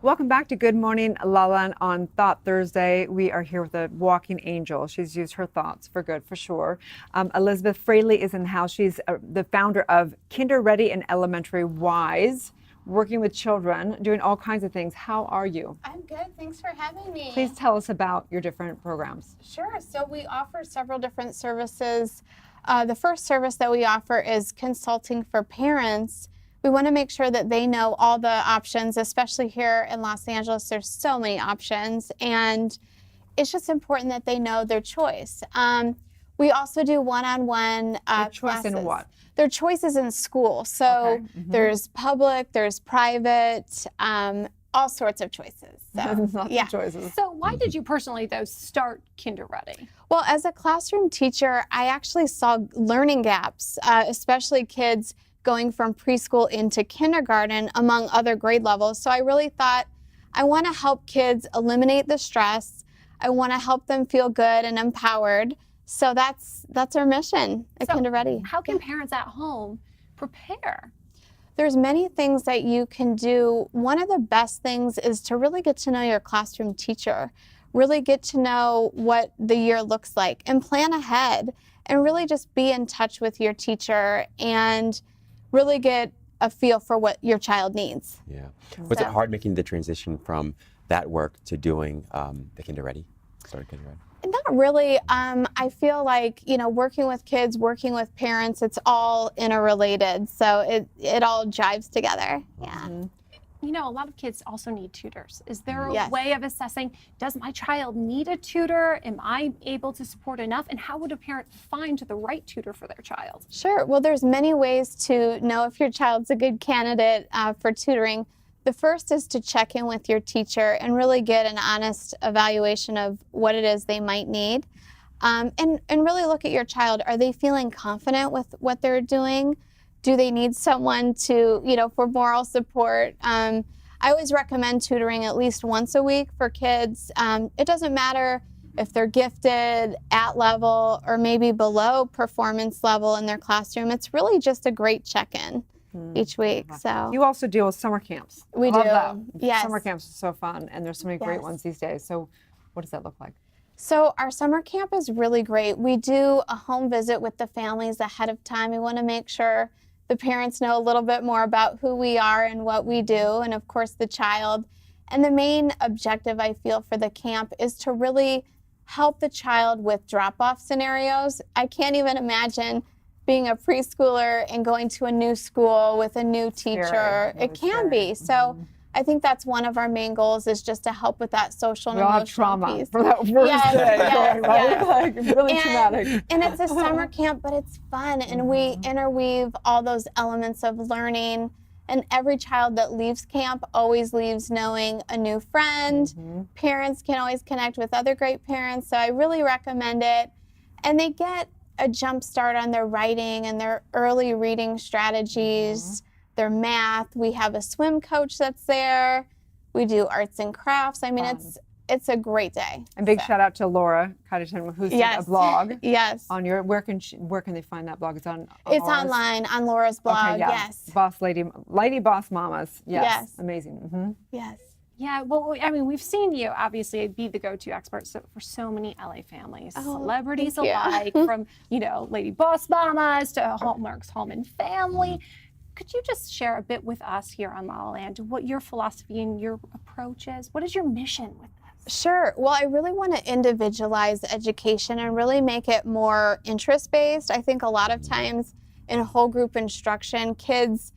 Welcome back to Good Morning LaLa on Thought Thursday. We are here with a walking angel. She's used her thoughts for good, for sure. Elizabeth Frayley is in the house. She's the founder of Kinder Ready and Elementary Wise, working with children, doing all kinds of things. How are you? I'm good. Thanks for having me. Please tell us about your different programs. Sure. So we offer several different services. The first service that we offer is consulting for parents. We want to make sure that they know all the options, especially here in Los Angeles. There's so many options, and it's just important that they know their choice. We also do one-on-one Choice classes. in what? Their choices in school. So Okay. there's public, there's private, all sorts of choices. So, Lots of choices. So why did you personally, though, start Kinder Ready? Well, as a classroom teacher, I actually saw learning gaps, especially kids going from preschool into kindergarten among other grade levels. So I really thought, I want to help kids eliminate the stress. I want to help them feel good and empowered. So that's our mission at Kinder Ready. How can parents at home prepare? There's many things that you can do. One of the best things is to really get to know your classroom teacher, really get to know what the year looks like and plan ahead, and really just be in touch with your teacher and really get a feel for what your child needs. Yeah. Was it hard making the transition from that work to doing the Kinder Ready? Started Kinder Ready? Not really. I feel like, working with kids, working with parents, it's all interrelated. So it all jives together. Yeah. Mm-hmm. You know, a lot of kids also need tutors. Is there a Yes. way of assessing, does my child need a tutor? Am I able to support enough? And how would a parent find the right tutor for their child? Sure. Well, there's many ways to know if your child's a good candidate for tutoring. The first is to check in with your teacher and really get an honest evaluation of what it is they might need. And really look at your child. Are they feeling confident with what they're doing? Do they need someone to, for moral support? I always recommend tutoring at least once a week for kids. It doesn't matter if they're gifted, at level, or maybe below performance level in their classroom. It's really just a great check-in each week. So You also deal with summer camps. We Love do. that. Yes. Summer camps are so fun, and there's so many great Yes. ones these days. So what does that look like? So our summer camp is really great. We do a home visit with the families ahead of time. We want to make sure the parents know a little bit more about who we are and what we do, and of course the child. And the main objective, I feel, for the camp is to really help the child with drop-off scenarios. I can't even imagine being a preschooler and going to a new school with a new teacher. Scary. Really It can scary. be. So I think that's one of our main goals, is just to help with that social and We all have emotional trauma piece. from that first Yes, day, yes, right? yes. Like really traumatic. And it's a summer camp, but it's fun, and we interweave all those elements of learning. And every child that leaves camp always leaves knowing a new friend. Parents can always connect with other great parents, so I really recommend it. And they get a jump start on their writing and their early reading strategies, their math. We have a swim coach that's there. We do arts and crafts. I mean, it's a great day. And big So, shout out to Laura Cotterton, who's done Yes. a blog Yes. on your. Where can they find that blog? It's on. It's ours? online on Laura's blog. Okay, yeah. Yes. Boss Lady Boss Mamas. Yes. Yes. Amazing. Mm-hmm. Yes. Yeah, well, I mean, we've seen you obviously be the go-to expert for so many LA families, celebrities thank you. alike, from, Lady Boss Mamas to Hallmark's Home and Family. Could you just share a bit with us here on La La Land what your philosophy and your approach is? What is your mission with this? Sure. Well, I really want to individualize education and really make it more interest-based. I think a lot of times in whole group instruction, kids,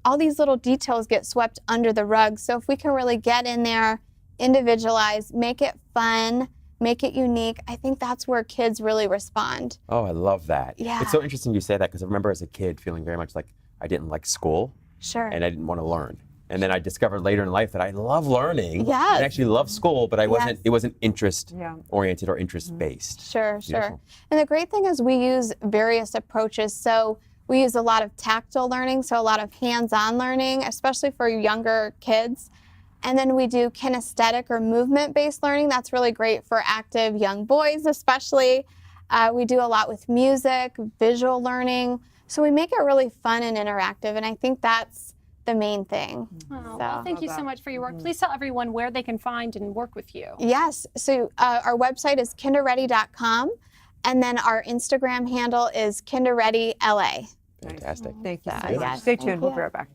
all these little details get swept under the rug. So if we can really get in there, individualize, make it fun, make it unique, I think that's where kids really respond. Oh, I love that. Yeah. It's so interesting you say that, because I remember as a kid feeling very much like I didn't like school Sure. and I didn't want to learn. And then I discovered later in life that I love learning. Yes. I actually love school, but Yes. it wasn't interest Yeah. oriented or interest based. Sure. Beautiful. And the great thing is we use various approaches. So we use a lot of tactile learning, so a lot of hands-on learning, especially for younger kids. And then we do kinesthetic or movement-based learning. That's really great for active young boys, especially. We do a lot with music, visual learning. So we make it really fun and interactive. And I think that's the main thing. Oh, well, So- thank you so much for your work. Please tell everyone where they can find and work with you. Yes, so our website is kinderready.com, and then our Instagram handle is kinderreadyla. Fantastic. Thank you so Good. much. Yes. Stay Thank tuned. We'll you. be right back.